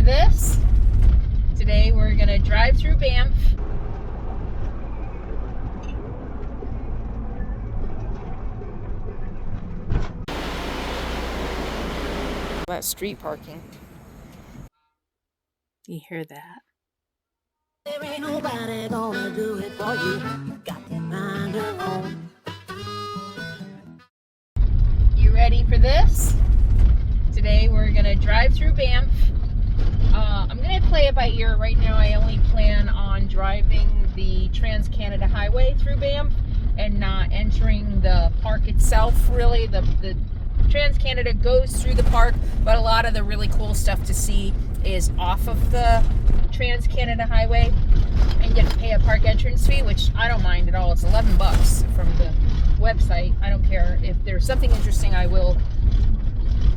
this? Today we're gonna drive through Banff. That street parking. You hear that? There ain't nobody gonna do it for you. Got to find her own. You ready for this? Today we're gonna drive through Banff. I'm gonna play it by ear. Right now I only plan on driving the Trans-Canada Highway through Banff and not entering the park itself. Really, the Trans-Canada goes through the park, but a lot of the really cool stuff to see is off of the Trans-Canada Highway, and you have to pay a park entrance fee, which I don't mind at all. It's $11 from the website. I don't care. If there's something interesting, I will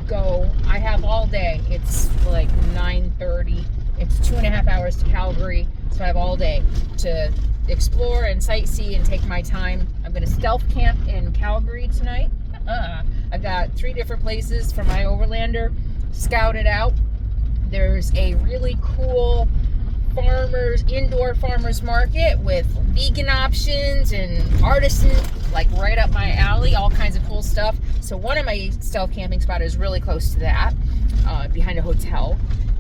go. I have all day. It's like 9:30. It's 2.5 hours to Calgary, so I have all day to explore and sightsee and take my time. I'm going to stealth camp in Calgary tonight. I've got 3 different places for my overlander scouted out. There's a really cool indoor farmers market with vegan options and artisan, like right up my alley, all kinds of cool stuff. So one of my stealth camping spots is really close to that, behind a hotel.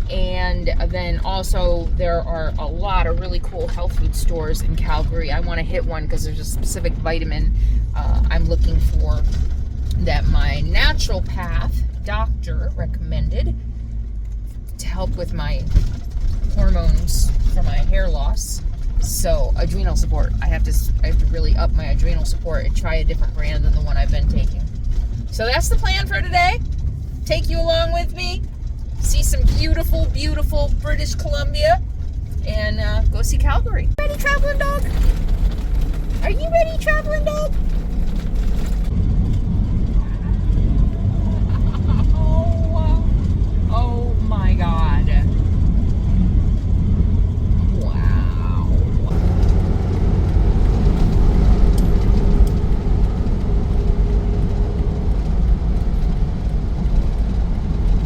And then also there are a lot of really cool health food stores in Calgary. I want to hit one because there's a specific vitamin I'm looking for that my naturopath doctor recommended to help with my hormones for my hair loss. So adrenal support. I have to really up my adrenal support and try a different brand than the one I've been taking. So that's the plan for today. Take you along with me, see some beautiful, beautiful British Columbia, and go see Calgary. Ready, traveling dog? Are you ready, traveling dog? Oh my God. Wow.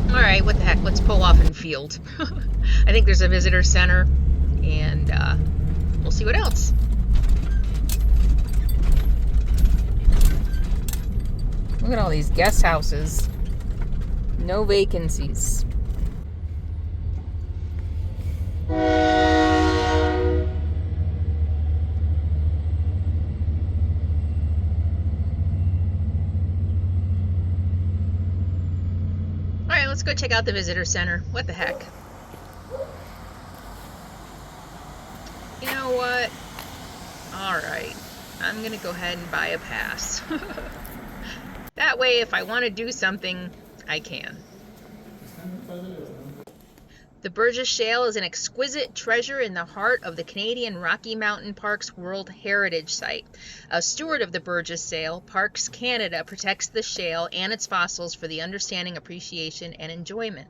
All right, what the heck? Let's pull off in field. I think there's a visitor center, and we'll see what else. Look at all these guest houses. No vacancies. All right, let's go check out the visitor center. What the heck? You know what? All right, I'm gonna go ahead and buy a pass. That way, if I want to do something, I can. The Burgess Shale is an exquisite treasure in the heart of the Canadian Rocky Mountain Park's World Heritage Site. A steward of the Burgess Shale, Parks Canada protects the shale and its fossils for the understanding, appreciation, and enjoyment.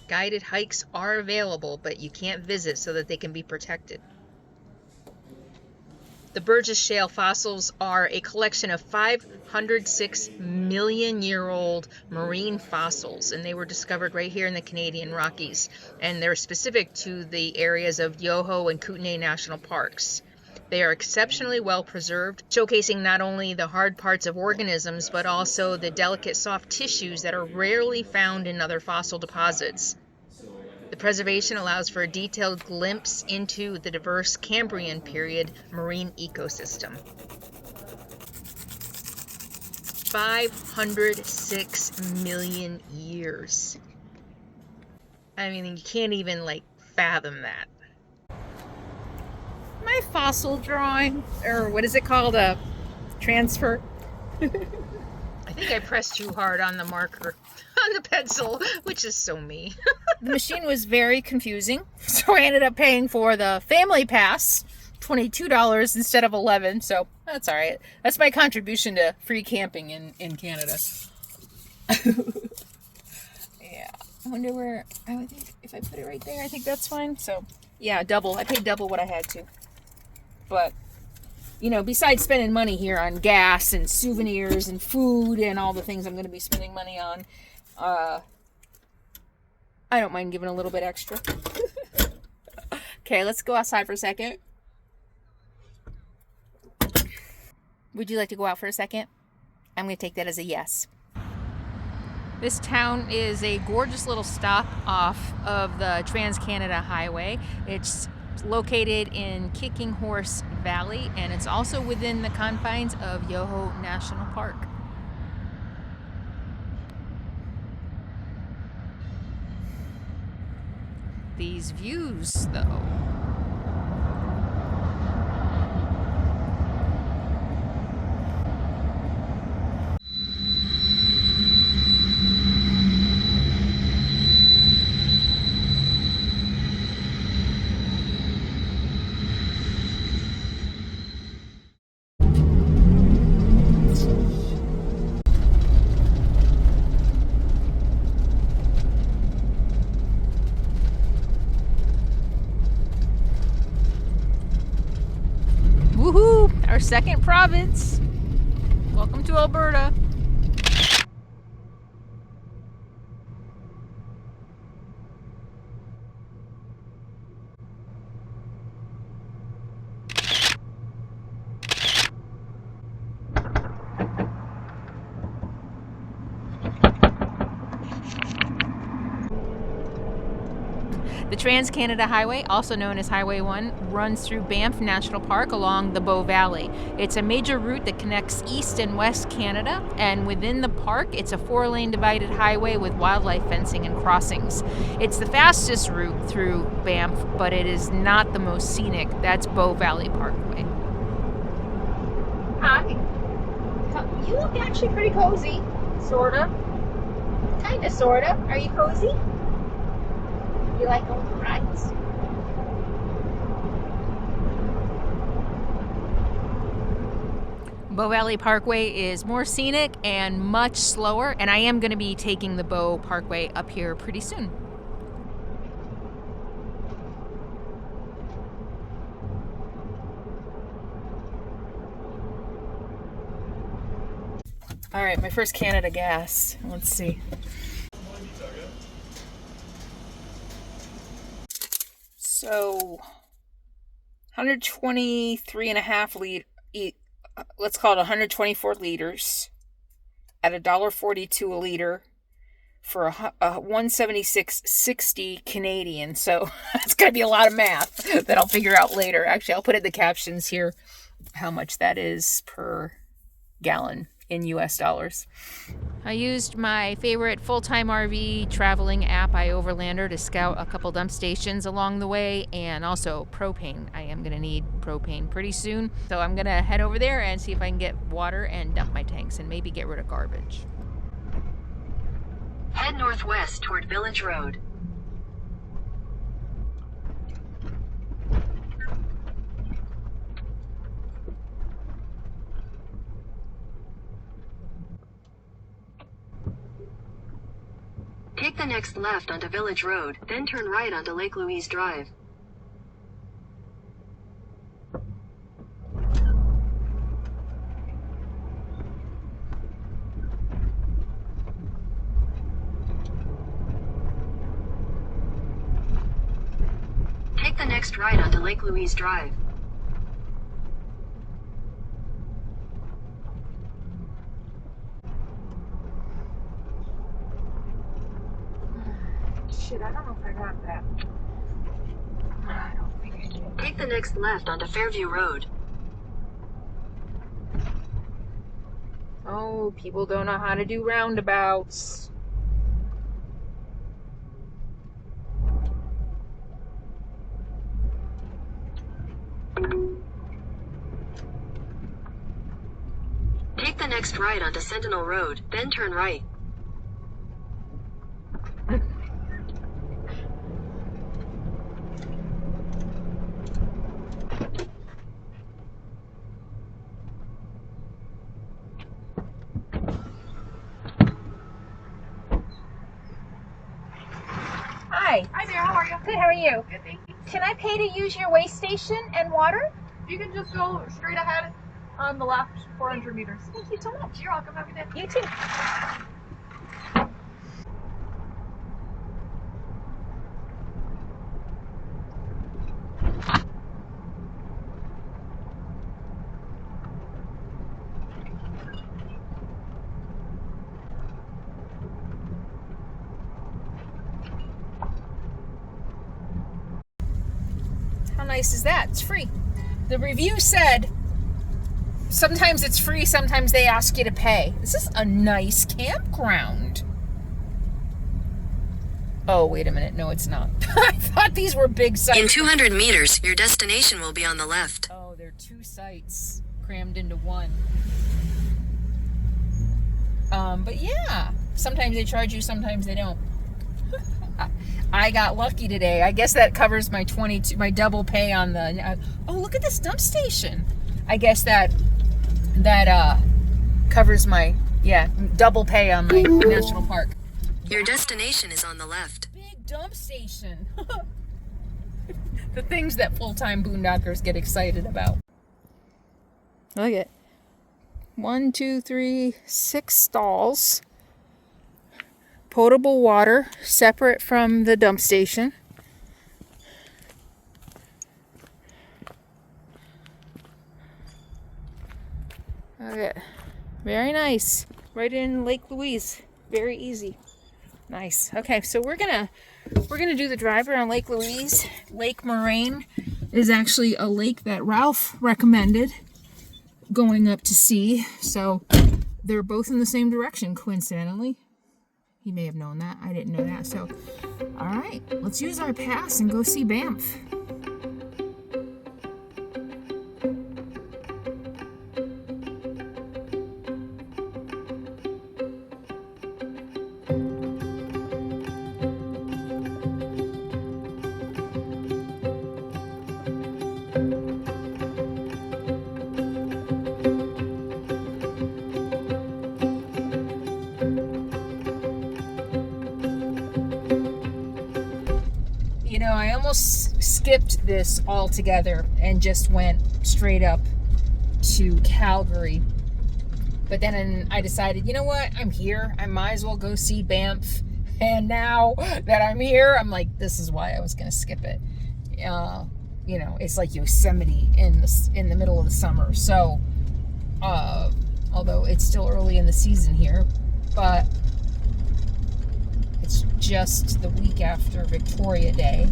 Guided hikes are available, but you can't visit so that they can be protected. The Burgess Shale fossils are a collection of 506 million-year-old marine fossils, and they were discovered right here in the Canadian Rockies, and they're specific to the areas of Yoho and Kootenay National Parks. They are exceptionally well preserved, showcasing not only the hard parts of organisms, but also the delicate soft tissues that are rarely found in other fossil deposits. The preservation allows for a detailed glimpse into the diverse Cambrian period marine ecosystem. 506 million years. I mean, you can't even, fathom that. My fossil drawing, or what is it called, a transfer? I think I pressed too hard on the marker, on the pencil, which is so me. The machine was very confusing, so I ended up paying for the family pass, $22 instead of $11, so that's all right. That's my contribution to free camping in Canada. Yeah, I wonder where, I would think if I put it right there, I think that's fine. So yeah, double. I paid double what I had to. But, you know, besides spending money here on gas and souvenirs and food and all the things I'm going to be spending money on, I don't mind giving a little bit extra. Okay, let's go outside for a second. Would you like to go out for a second? I'm going to take that as a yes. This town is a gorgeous little stop off of the Trans-Canada Highway. It's located in Kicking Horse Valley, and it's also within the confines of Yoho National Park. These views, though. Woohoo! Our second province. Welcome to Alberta. The Trans-Canada Highway, also known as Highway 1, runs through Banff National Park along the Bow Valley. It's a major route that connects East and West Canada, and within the park, it's a 4-lane divided highway with wildlife fencing and crossings. It's the fastest route through Banff, but it is not the most scenic. That's Bow Valley Parkway. Hi. You look actually pretty cozy. Sorta. Kinda, sorta. Are you cozy? You like going for rides? Bow Valley Parkway is more scenic and much slower, and I am going to be taking the Bow Parkway up here pretty soon. All right, my first Canada gas. Let's see. So 123.5 liter, let's call it 124 liters at $1.42 a liter for a 176.60 Canadian. So it's going to be a lot of math that I'll figure out later. Actually, I'll put in the captions here how much that is per gallon in US dollars. I used my favorite full-time RV traveling app, iOverlander, to scout a couple dump stations along the way, and also propane. I am going to need propane pretty soon, so I'm going to head over there and see if I can get water and dump my tanks and maybe get rid of garbage. Head northwest toward Village Road. Take the next left onto Village Road, then turn right onto Lake Louise Drive. Take the next right onto Lake Louise Drive. Shit, I don't know if I got that. I don't think I did. Take the next left onto Fairview Road. Oh, people don't know how to do roundabouts. Take the next right onto Sentinel Road, then turn right. Hi. Hi there, how are you? Good, how are you? Good, thank you. Can I pay to use your waste station and water? You can just go straight ahead on the left 400 meters. Thank you so much. You're welcome, have a good day. You too. nice is that? It's free. The review said sometimes it's free, sometimes they ask you to pay. This is a nice campground. Oh, wait a minute. No, it's not. I thought these were big sites. In 200 meters, your destination will be on the left. Oh, they're 2 sites crammed into one. But yeah, sometimes they charge you, sometimes they don't. I got lucky today. I guess that covers my my double pay on the. Oh, look at this dump station. I guess that covers my double pay on my national park. Your destination is on the left. Big dump station. The things that full-time boondockers get excited about. Look at 1, 2, 3, 6 stalls. Potable water separate from the dump station. Okay. Very nice. Right in Lake Louise. Very easy. Nice. Okay, so we're gonna do the drive around Lake Louise. Lake Moraine is actually a lake that Ralph recommended going up to see. So they're both in the same direction, coincidentally. He may have known that. I didn't know that. So, all right, let's use our pass and go see Banff. You know, I almost skipped this altogether and just went straight up to Calgary. But then I decided, you know what? I'm here. I might as well go see Banff. And now that I'm here, I'm like, this is why I was going to skip it. You know, it's like Yosemite in the middle of the summer. So, although it's still early in the season here, but it's just the week after Victoria Day.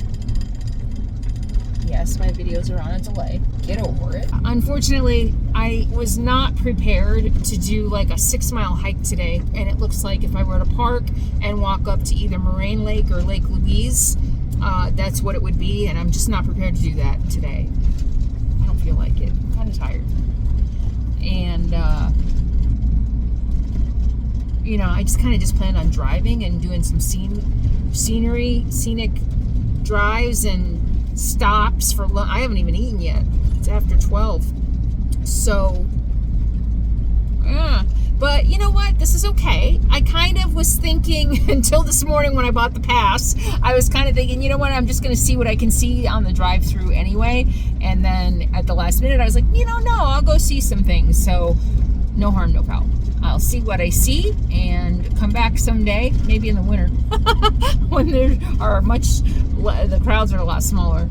Yes, my videos are on a delay. Get over it. Unfortunately, I was not prepared to do like a 6-mile hike today. And it looks like if I were to park and walk up to either Moraine Lake or Lake Louise, that's what it would be. And I'm just not prepared to do that today. I don't feel like it. I'm kind of tired. And, you know, I just kind of just planned on driving and doing some scenic drives and stops for lunch. I haven't even eaten yet. It's after 12. So, yeah. But you know what? This is okay. I kind of was thinking until this morning when I bought the pass, I was kind of thinking, you know what? I'm just going to see what I can see on the drive-through anyway. And then at the last minute, I was like, you know, no, I'll go see some things. So no harm, no foul. I'll see what I see and come back someday, maybe in the winter, when there are the crowds are a lot smaller.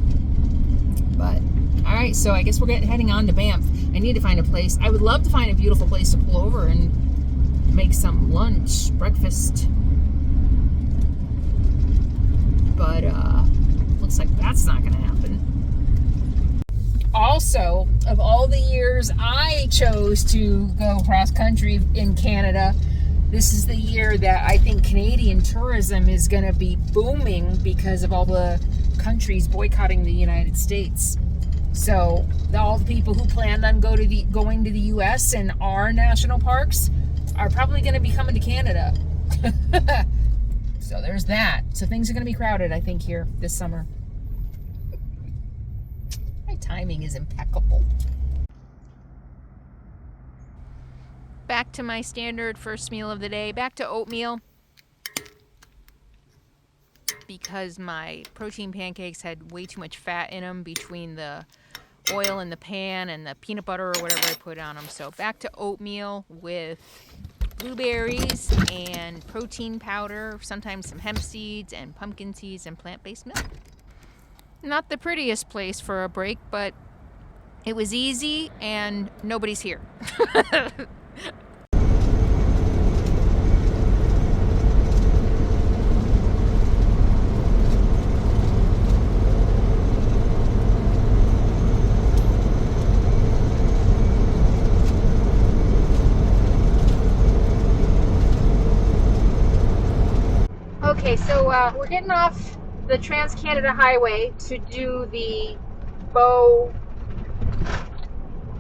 But, all right, so I guess we're heading on to Banff. I need to find a place. I would love to find a beautiful place to pull over and make some lunch, breakfast. But, looks like that's not going to happen. Also, of all the years I chose to go cross country in Canada, this is the year that I think Canadian tourism is going to be booming because of all the countries boycotting the United States. So all the people who planned on going to the U.S. and our national parks are probably going to be coming to Canada. So there's that. So things are going to be crowded, I think, here this summer. My timing is impeccable. Back to my standard first meal of the day. Back to oatmeal. Because my protein pancakes had way too much fat in them between the oil in the pan and the peanut butter or whatever I put on them. So back to oatmeal with blueberries and protein powder, sometimes some hemp seeds and pumpkin seeds and plant-based milk. Not the prettiest place for a break, but it was easy and nobody's here. we're getting off the Trans-Canada Highway to do the Bow.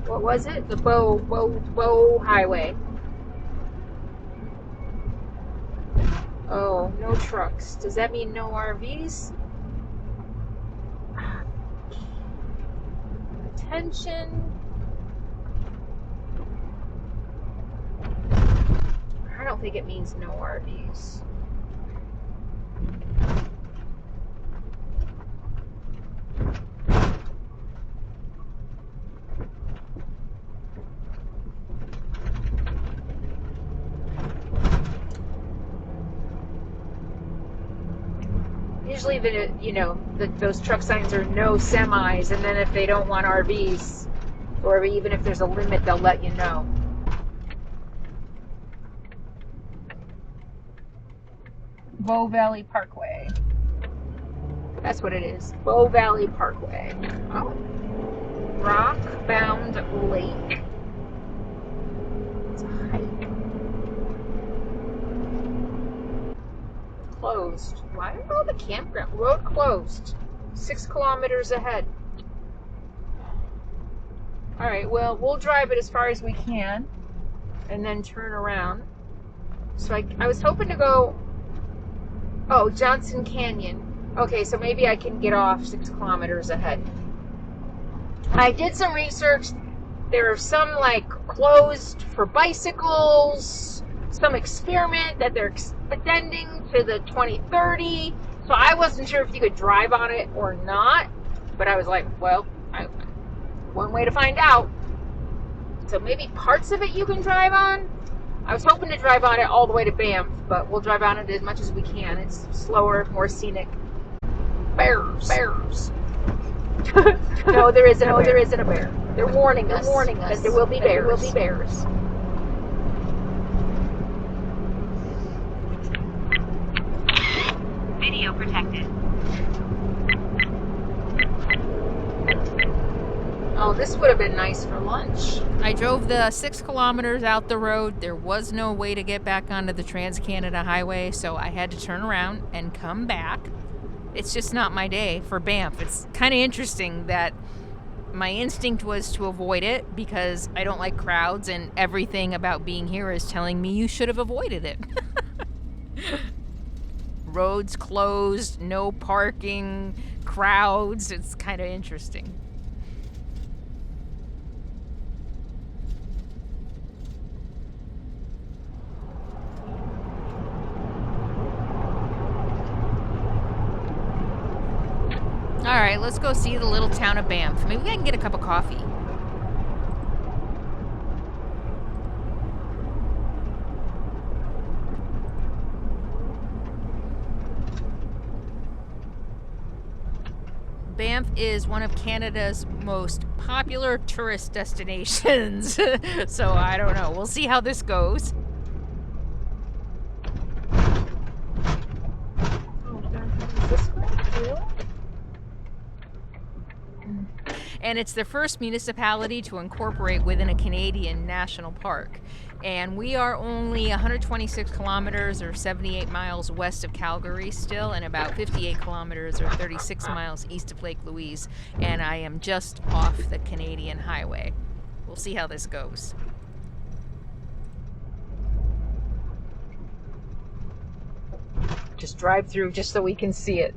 What was it? The Bow Highway. Oh, no trucks. Does that mean no RVs? Attention. I don't think it means no RVs. Usually, those truck signs are no semis, and then if they don't want RVs, or even if there's a limit, they'll let you know. Bow Valley Parkway. That's what it is. Bow Valley Parkway. Oh. Rock-bound lake. It's a hike. Closed. Why are all the campground? Road closed. 6 kilometers ahead. Alright, well, we'll drive it as far as we can and then turn around. So I was hoping to go... Oh, Johnson Canyon. Okay, so maybe I can get off 6 kilometers ahead. I did some research. There are some, closed for bicycles, some experiment that they're extending to the 2030. So I wasn't sure if you could drive on it or not. But I was like, well, one way to find out. So maybe parts of it you can drive on. I was hoping to drive on it all the way to Banff, but we'll drive on it as much as we can. It's slower, more scenic. Bears. No, there isn't a bear. They're warning us that there will be bears. Video protected. Oh, this would have been nice for lunch. I drove the 6 kilometers out the road. There was no way to get back onto the Trans-Canada Highway, so I had to turn around and come back. It's just not my day for Banff. It's kind of interesting that my instinct was to avoid it because I don't like crowds, and everything about being here is telling me you should have avoided it. Roads closed, no parking, crowds. It's kind of interesting. All right, let's go see the little town of Banff. Maybe I can get a cup of coffee. Banff is one of Canada's most popular tourist destinations. So I don't know. We'll see how this goes. And it's the first municipality to incorporate within a Canadian national park. And we are only 126 kilometers or 78 miles west of Calgary still, and about 58 kilometers or 36 miles east of Lake Louise. And I am just off the Canadian highway. We'll see how this goes. Just drive through just so we can see it.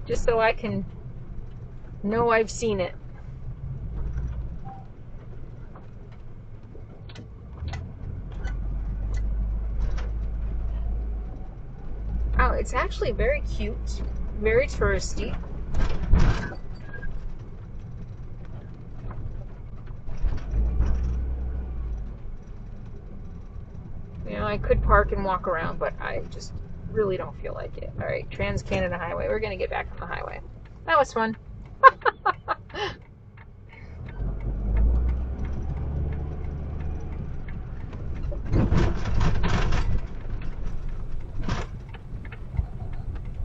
Just so I can know I've seen it. Oh, it's actually very cute, very touristy. You know, I could park and walk around, but I just really don't feel like it. All right, Trans-Canada Highway. We're gonna get back on the highway. That was fun.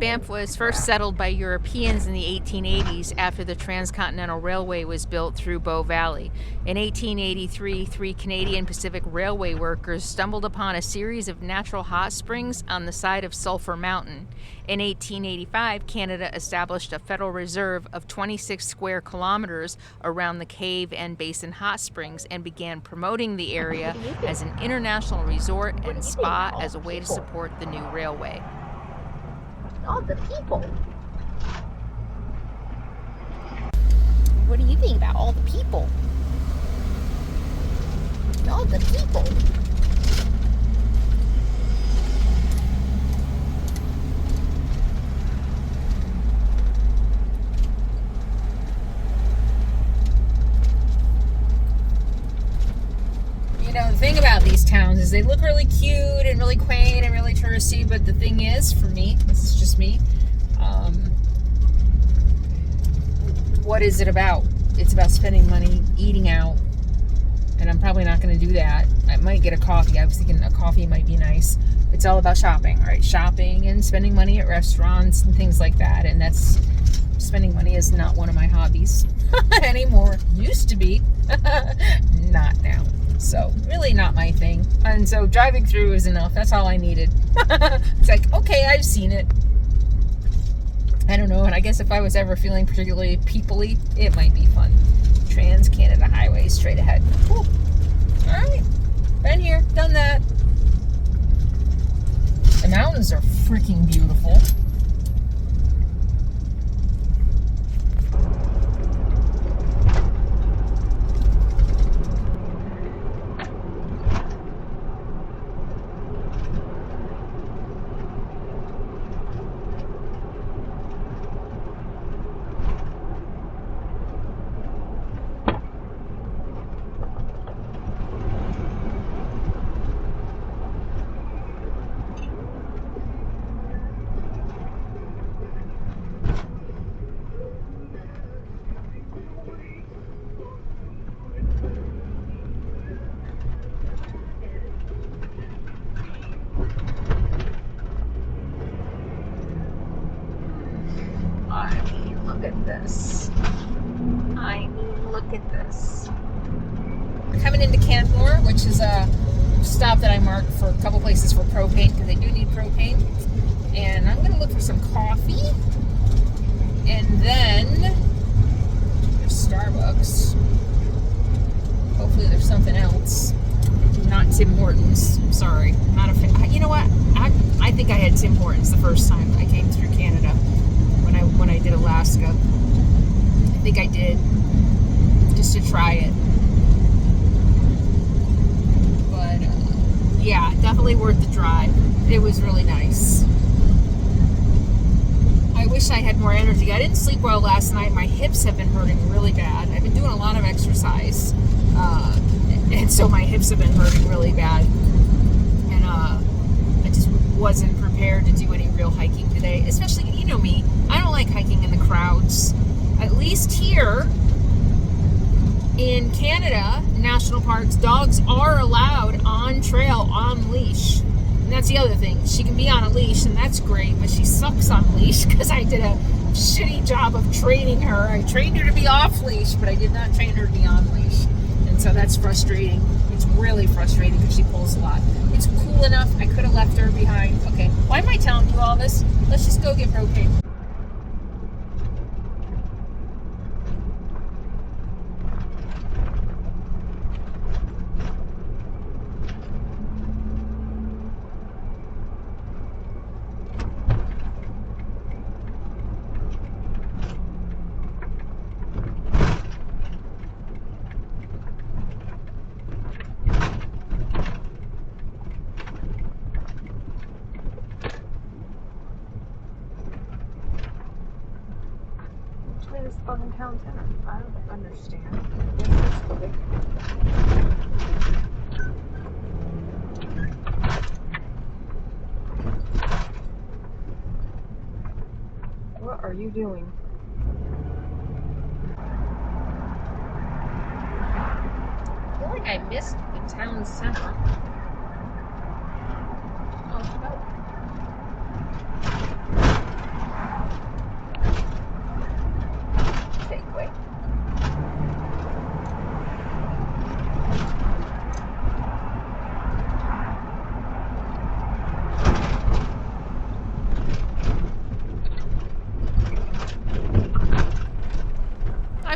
Banff was first settled by Europeans in the 1880s after the Transcontinental Railway was built through Bow Valley. In 1883, 3 Canadian Pacific Railway workers stumbled upon a series of natural hot springs on the side of Sulphur Mountain. In 1885, Canada established a federal reserve of 26 square kilometers around the cave and basin hot springs and began promoting the area as an international resort and spa as a way to support the new railway. All the people. What do you think about all the people? All the people. You know, the thing about these towns is they look really cute and really quaint and really touristy, but the thing is, for me, this is just me, what is it about? It's about spending money, eating out, and I'm probably not going to do that. I might get a coffee. I was thinking a coffee might be nice. It's all about shopping, right? Shopping and spending money at restaurants and things like that, and that's, spending money is not one of my hobbies anymore. Used to be, not now. So really not my thing. And so driving through is enough. That's all I needed. It's like, okay, I've seen it. I don't know. And I guess if I was ever feeling particularly people-y, it might be fun. Trans-Canada Highway straight ahead. Cool. All right. Been here, done that. The mountains are freaking beautiful. Look at this. I mean, look at this. Coming into Canmore, which is a stop that I marked for a couple places for propane, because they do need propane. And I'm going to look for some coffee. And then there's Starbucks. Hopefully there's something else. Not Tim Hortons. Sorry. Not a fan. You know what? I think I had Tim Hortons the first time I came through Canada. When I did Alaska. I think I did. Just to try it. But, yeah, definitely worth the drive. It was really nice. I wish I had more energy. I didn't sleep well last night. My hips have been hurting really bad. I've been doing a lot of exercise. And so my hips have been hurting really bad. And I just wasn't prepared to do any real hiking today. Especially, you know me, I don't like hiking in the crowds. At least here in Canada, national parks, dogs are allowed on trail, on leash. And that's the other thing. She can be on a leash, and that's great, but she sucks on leash because I did a shitty job of training her. I trained her to be off leash, but I did not train her to be on leash. And so that's frustrating. It's really frustrating because she pulls a lot. It's cool enough. I could have left her behind. Okay, why am I telling you all this? Let's just go get propane. This fucking town center. I don't understand. What are you doing? I feel like I missed the town center. Oh, no.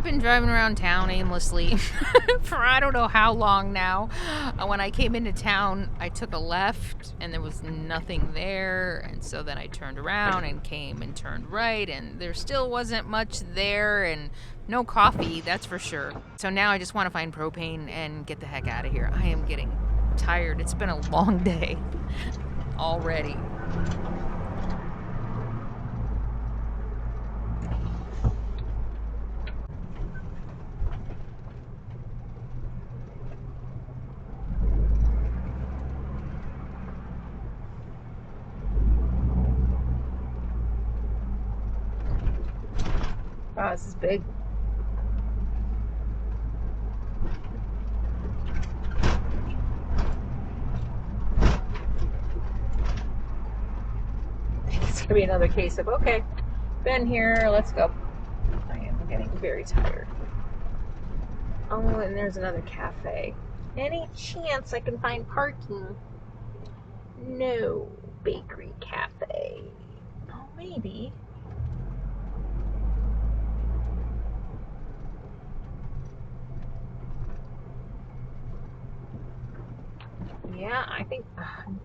been driving around town aimlessly for I don't know how long now. When I came into town, I took a left and there was nothing there. And so then I turned around and came and turned right and there still wasn't much there and no coffee, that's for sure. So now I just want to find propane and get the heck out of here. I am getting tired. It's been a long day already. Wow, this is big. It's gonna be another case of, okay, been here, let's go. I am getting very tired. Oh, and there's another cafe. Any chance I can find parking? No. Bakery cafe. Oh, maybe. Yeah, I think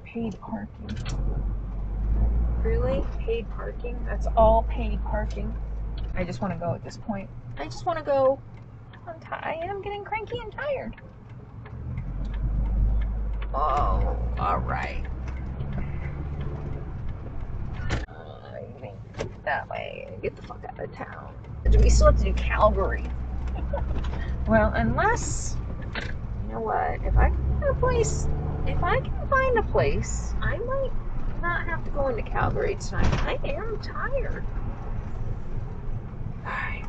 paid parking. Really? Paid parking? That's all paid parking. I just want to go at this point. I just want to go. I am getting cranky and tired. Oh, all right. I think that way. Get the fuck out of town. We still have to do Calgary. Well, unless, you know what? If I can find a place, I might not have to go into Calgary tonight. I am tired. All right.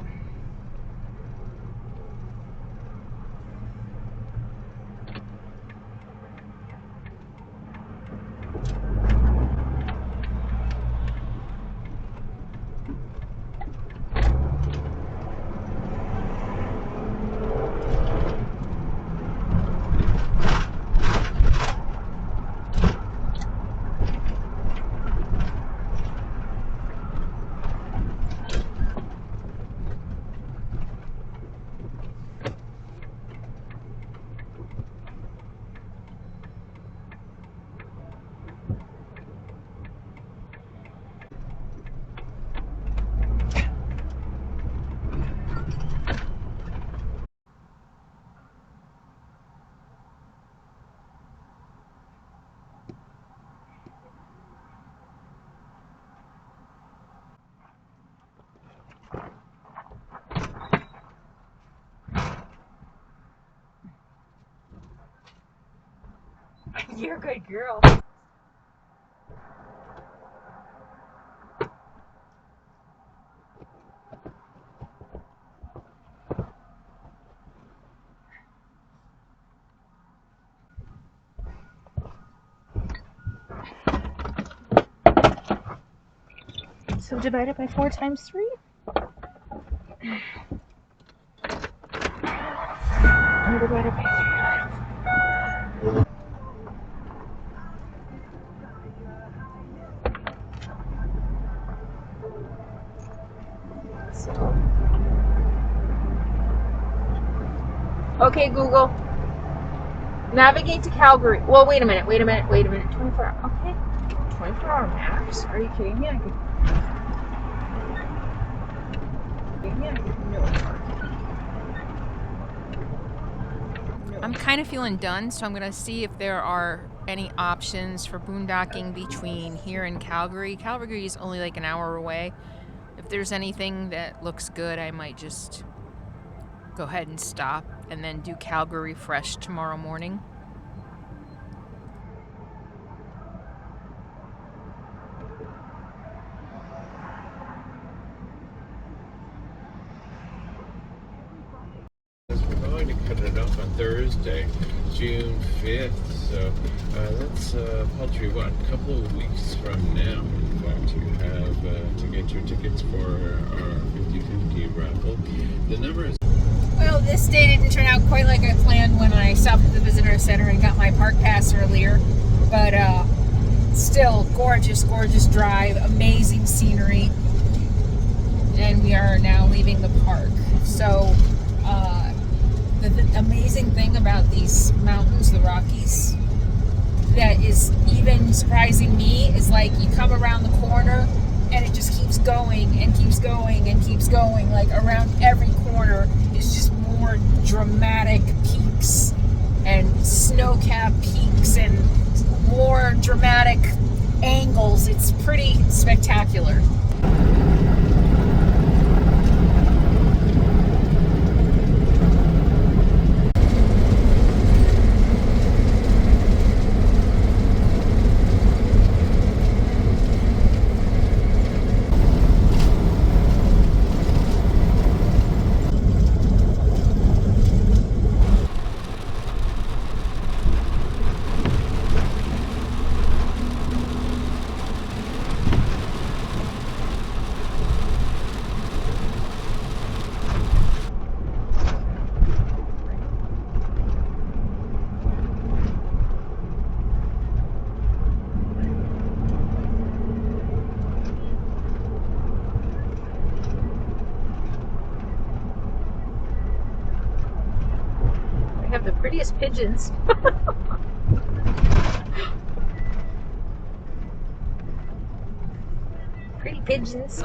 You're a good girl. So divide it by 4 times 3. And divide it by 3. Okay, Google. Navigate to Calgary. Well, wait a minute. 24 hours. Okay. 24-hour maps? Are you kidding me? I'm kind of feeling done, so I'm going to see if there are any options for boondocking between here and Calgary. Calgary is only like an hour away. If there's anything that looks good, I might just go ahead and stop and then do Calgary fresh tomorrow morning. We're going to cut it off on Thursday, June 5th, so that's paltry, what, a couple of weeks from now. In fact, you have to get your tickets for our 50-50 raffle. The number is... Well, this day didn't turn out quite like I planned when I stopped at the visitor center and got my park pass earlier, but still gorgeous, gorgeous drive, amazing scenery, and we are now leaving the park. So these mountains, the Rockies, that is even surprising me is like you come around the corner and it just keeps going and keeps going and keeps going. Like around every corner is just more dramatic peaks and snow-capped peaks and more dramatic angles. It's pretty spectacular. Have the prettiest pigeons. Pretty pigeons.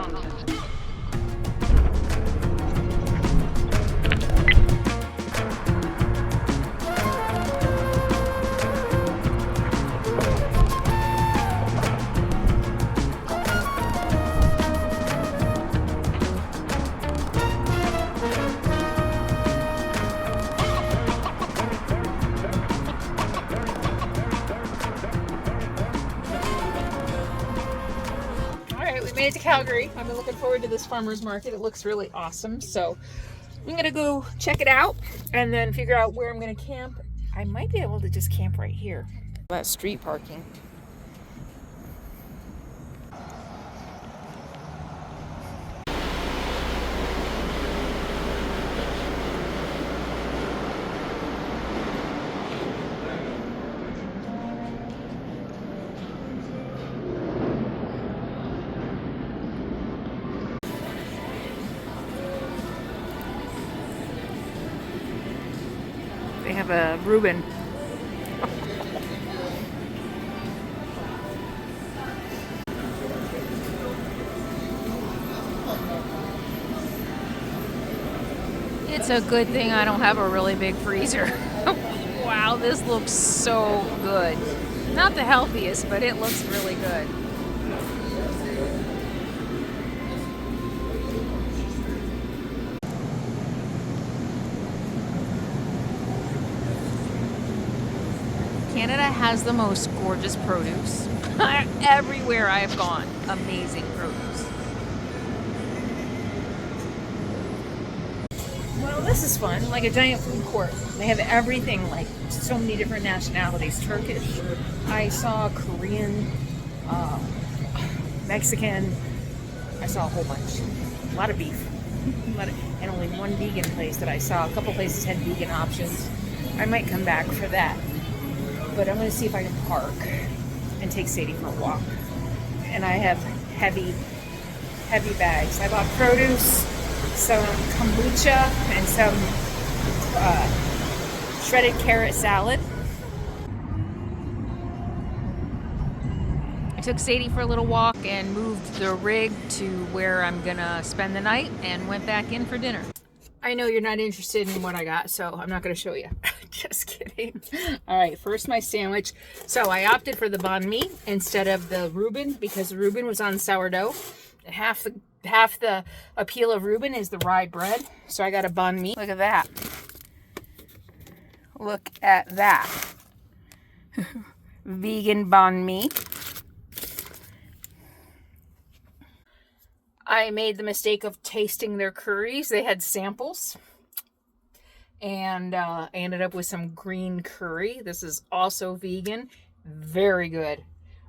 Made it to Calgary. I've been looking forward to this farmer's market. It looks really awesome. So I'm gonna go check it out and then figure out where I'm gonna camp. I might be able to just camp right here. That street parking. They have a Reuben. It's a good thing I don't have a really big freezer. Wow, this looks so good. Not the healthiest, but it looks really good. Canada has the most gorgeous produce. Everywhere I've gone, amazing produce. Well, this is fun, like a giant food court. They have everything, like so many different nationalities. Turkish, I saw Korean, Mexican, I saw a whole bunch. A lot of beef. And only one vegan place that I saw. A couple places had vegan options. I might come back for that. But I'm going to see if I can park and take Sadie for a walk. And I have heavy bags. I bought produce, some kombucha, and some shredded carrot salad. I took Sadie for a little walk and moved the rig to where I'm going to spend the night and went back in for dinner. I know you're not interested in what I got, so I'm not going to show you. Just kidding. All right, first my sandwich. So I opted for the banh mi instead of the Reuben because the Reuben was on sourdough. Half the appeal of Reuben is the rye bread. So I got a banh mi. Look at that. Look at that. Vegan banh mi. I made the mistake of tasting their curries. They had samples. And I ended up with some green curry. This is also vegan. Very good.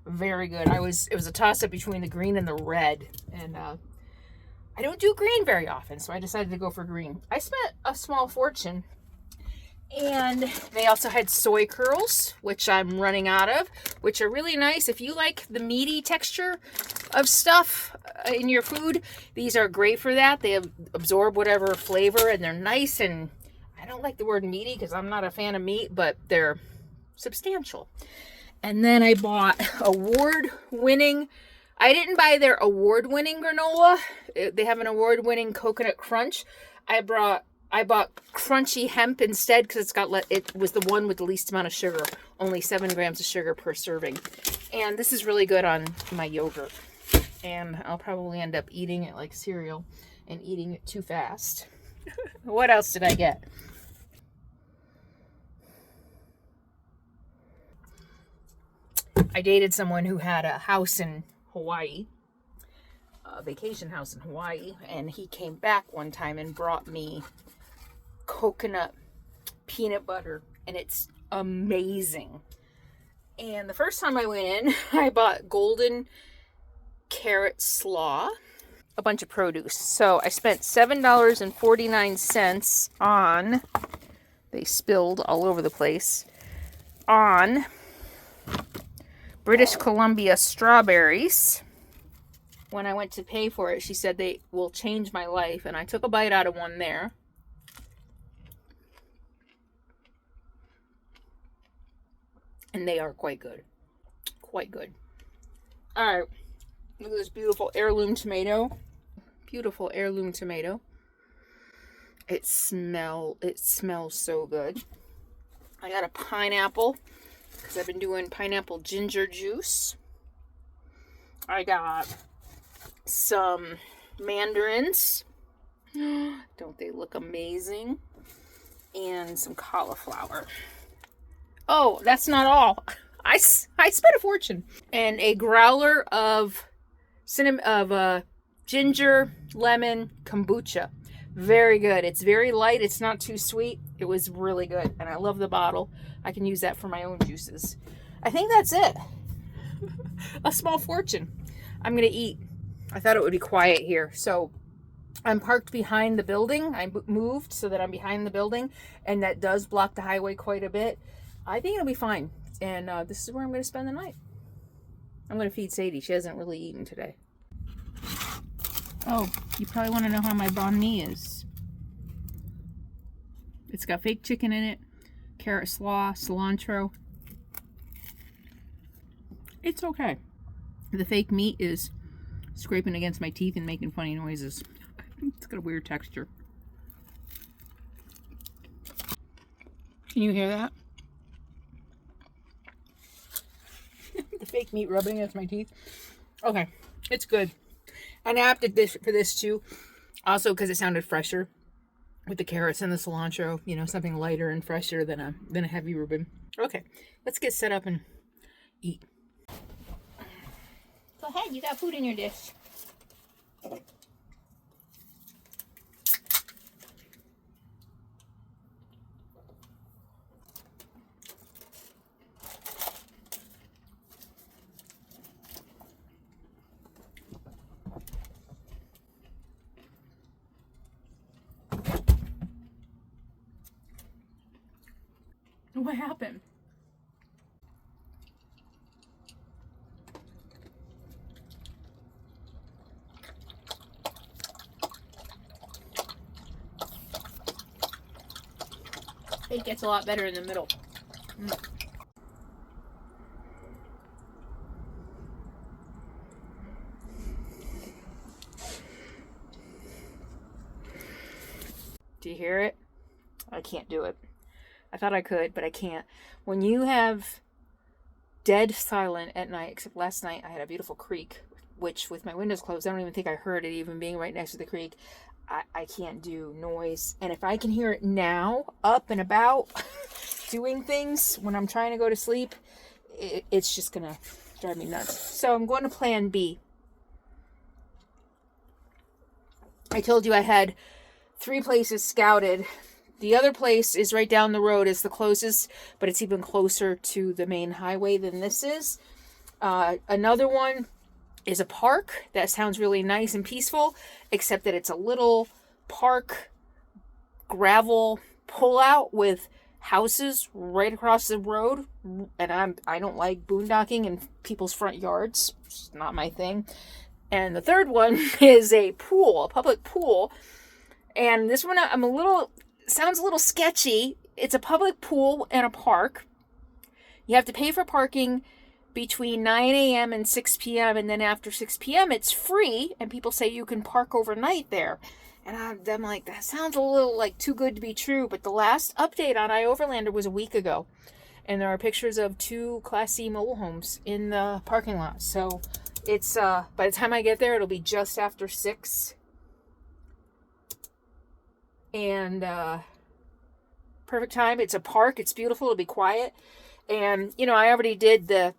Very good. It was a toss-up between the green and the red. And I don't do green very often, so I decided to go for green. I spent a small fortune. And they also had soy curls, which I'm running out of, which are really nice. If you like the meaty texture of stuff in your food, these are great for that. They absorb whatever flavor, and they're nice, and I don't like the word meaty because I'm not a fan of meat, but they're substantial. And then I bought award-winning, I didn't buy their award-winning granola. They have an award-winning coconut crunch. I bought crunchy hemp instead because it was the one with the least amount of sugar. Only 7 grams of sugar per serving. And this is really good on my yogurt. And I'll probably end up eating it like cereal and eating it too fast. What else did I get? I dated someone who had a house in Hawaii, a vacation house in Hawaii, and he came back one time and brought me coconut peanut butter, and it's amazing. And the first time I went in, I bought golden carrot slaw, a bunch of produce. So I spent $7.49 on, they spilled all over the place, on British Columbia strawberries. When I went to pay for it, she said they will change my life, and I took a bite out of one there. And they are quite good. Quite good. Alright. Look at this beautiful heirloom tomato. Beautiful heirloom tomato. It smells so good. I got a pineapple because I've been doing pineapple ginger juice. I got some mandarins. Don't they look amazing? And some cauliflower. Oh, that's not all. I spent a fortune. And a growler of ginger lemon kombucha. Very good. It's very light. It's not too sweet. It was really good. And I love the bottle. I can use that for my own juices. I think that's it. A small fortune. I'm going to eat. I thought it would be quiet here. So I'm parked behind the building. I moved so that I'm behind the building. And that does block the highway quite a bit. I think it'll be fine. And this is where I'm going to spend the night. I'm going to feed Sadie. She hasn't really eaten today. Oh, you probably want to know how my banh mi is. It's got fake chicken in it, carrot slaw, cilantro. It's okay. The fake meat is scraping against my teeth and making funny noises. It's got a weird texture. Can you hear that? The fake meat rubbing against my teeth. Okay, it's good. And I opted for this too, also because it sounded fresher with the carrots and the cilantro. You know, something lighter and fresher than a heavy Reuben. Okay, let's get set up and eat. Go ahead, you got food in your dish. What happened? It gets a lot better in the middle. Do you hear it? I can't do it. I thought I could, but I can't. When you have dead silent at night, except last night I had a beautiful creek, which with my windows closed, I don't even think I heard it, even being right next to the creek. I can't do noise. And if I can hear it now, up and about, doing things when I'm trying to go to sleep, it's just going to drive me nuts. So I'm going to plan B. I told you I had 3 places scouted. The other place is right down the road. It's the closest, but it's even closer to the main highway than this is. Another one is a park that sounds really nice and peaceful, except that it's a little park gravel pullout with houses right across the road. And I don't like boondocking in people's front yards. It's not my thing. And the third one is a pool, a public pool. And this one I'm a little sounds a little sketchy. It's a public pool and a park. You have to pay for parking between 9 a.m. and 6 p.m. and then after 6 p.m. it's free, and people say you can park overnight there. And I'm like, that sounds a little like too good to be true. But the last update on iOverlander was a week ago, and there are pictures of 2 Class C mobile homes in the parking lot. So it's by the time I get there, it'll be just after 6. And perfect time. It's a park. It's beautiful. It'll be quiet. And, you know, I already did the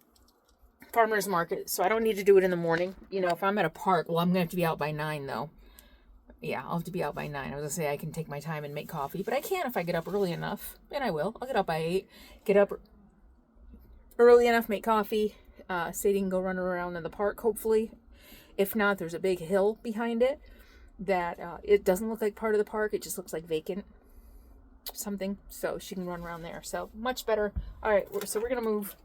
farmer's market, so I don't need to do it in the morning. You know, if I'm at a park, well, I'm going to have to be out by 9, though. Yeah, I'll have to be out by 9. I was going to say I can take my time and make coffee, but I can if I get up early enough. And I will. I'll get up by 8. Get up early enough, make coffee. Sadie can go run around in the park, hopefully. If not, there's a big hill behind it that it doesn't look like part of the park. It just looks like vacant something. So she can run around there. So much better. All right, so we're going to move.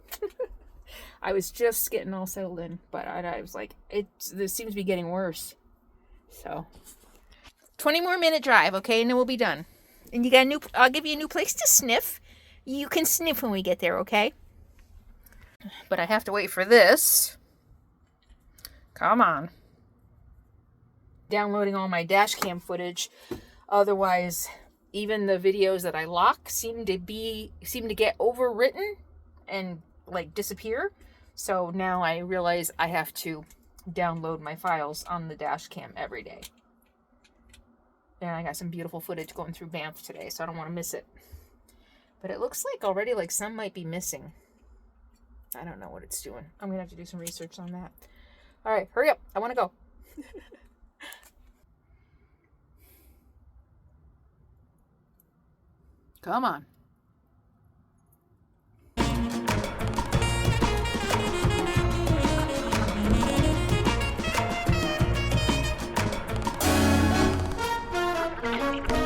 I was just getting all settled in, but I was like, this seems to be getting worse. So 20 more minute drive, okay, and then we'll be done. And you got I'll give you a new place to sniff. You can sniff when we get there, okay? But I have to wait for this. Come on. Downloading all my dash cam footage. Otherwise, even the videos that I lock seem to get overwritten and like disappear. So now I realize I have to download my files on the dash cam every day. And I got some beautiful footage going through Banff today, so I don't want to miss it. But it looks like already like some might be missing. I don't know what it's doing. I'm gonna have to do some research on that. All right, hurry up. I want to go. Come on.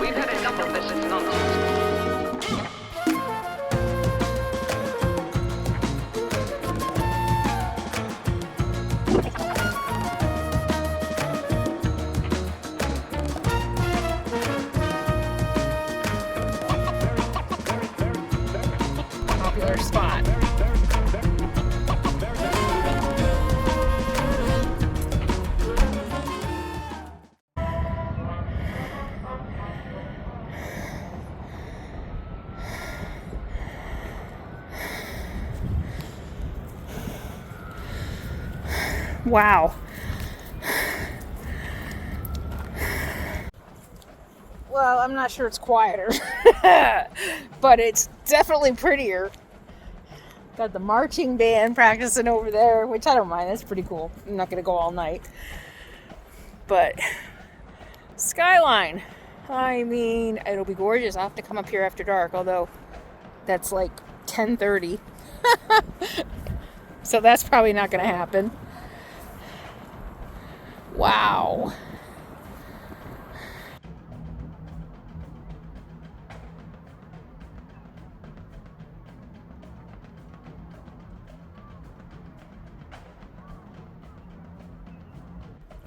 We've had a couple of visits nonsense. Popular spot. Wow. Well, I'm not sure it's quieter, but it's definitely prettier. Got the marching band practicing over there, which I don't mind. That's pretty cool. I'm not going to go all night. But skyline. I mean, it'll be gorgeous. I'll have to come up here after dark, although that's like 10:30. So that's probably not going to happen. Wow.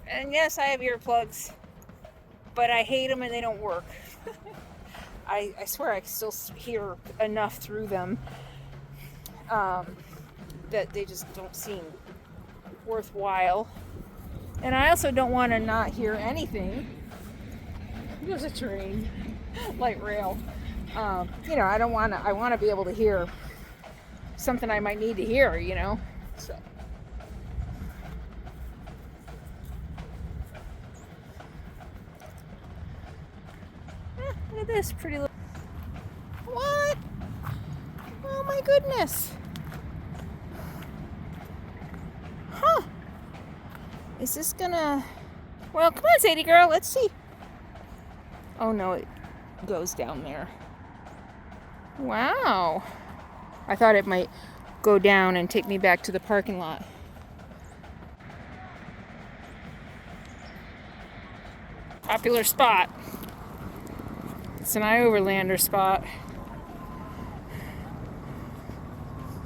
And yes, I have earplugs, but I hate them and they don't work. I swear I can still hear enough through them that they just don't seem worthwhile. And I also don't want to not hear anything. There's a train, light rail. You know, I want to be able to hear something I might need to hear, you know. So. Look at this pretty little. What? Oh my goodness. Huh. Is this gonna... Well, come on, Sadie girl, let's see. Oh no, it goes down there. Wow. I thought it might go down and take me back to the parking lot. Popular spot. It's an iOverlander spot.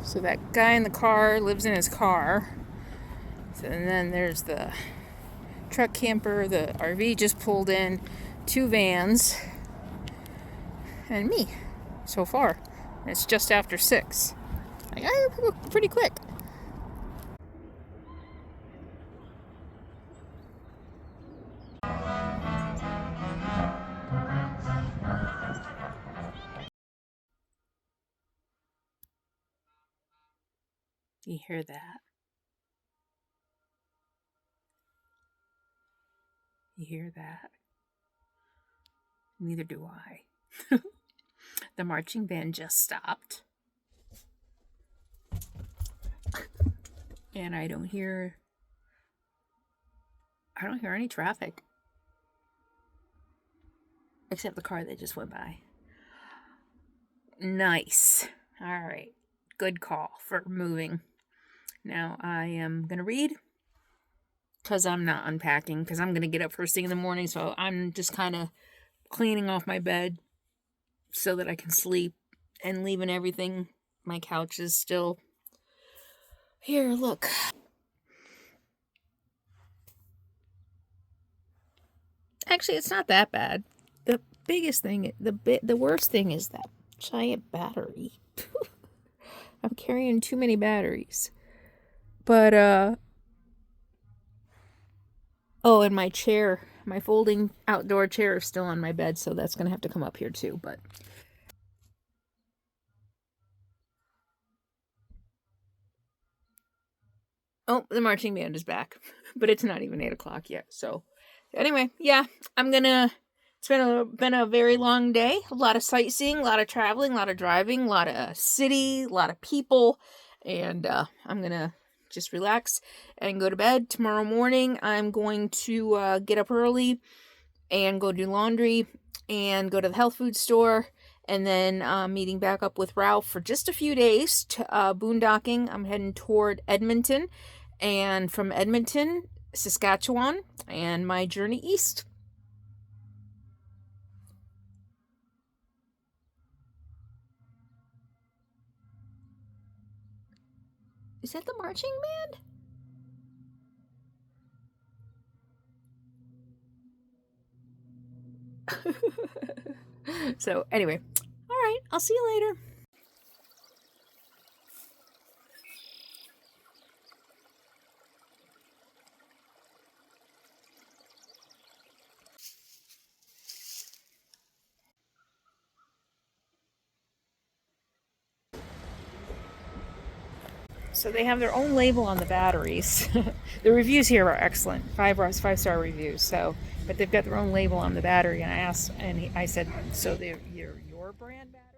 So that guy in the car lives in his car. And then there's the truck camper. The RV just pulled in 2 vans. and me so far. And it's just after 6. I got pretty quick. You hear that? You hear that? Neither do I. The marching band just stopped. And I don't hear any traffic. Except the car that just went by. Nice. All right. Good call for moving. Now I am going to read because I'm not unpacking because I'm going to get up first thing in the morning. So I'm just kind of cleaning off my bed so that I can sleep and leaving everything. My couch is still here. Look. Actually, it's not that bad. The biggest thing, the worst thing is that giant battery. I'm carrying too many batteries. But, oh, and my chair, my folding outdoor chair is still on my bed, so that's going to have to come up here too, but. Oh, the marching band is back, but it's not even 8 o'clock yet, so. Anyway, yeah, it's been a very long day, a lot of sightseeing, a lot of traveling, a lot of driving, a lot of city, a lot of people, and, I'm gonna just relax and go to bed. Tomorrow morning, I'm going to get up early and go do laundry and go to the health food store, and then meeting back up with Ralph for just a few days to boondocking. I'm heading toward Edmonton, and from Edmonton, Saskatchewan, and my journey east. Is that the marching band? So, anyway. Alright, I'll see you later. So they have their own label on the batteries. The reviews here are excellent, 5-star reviews. So, but they've got their own label on the battery. And I asked, and I said, so they're your brand battery?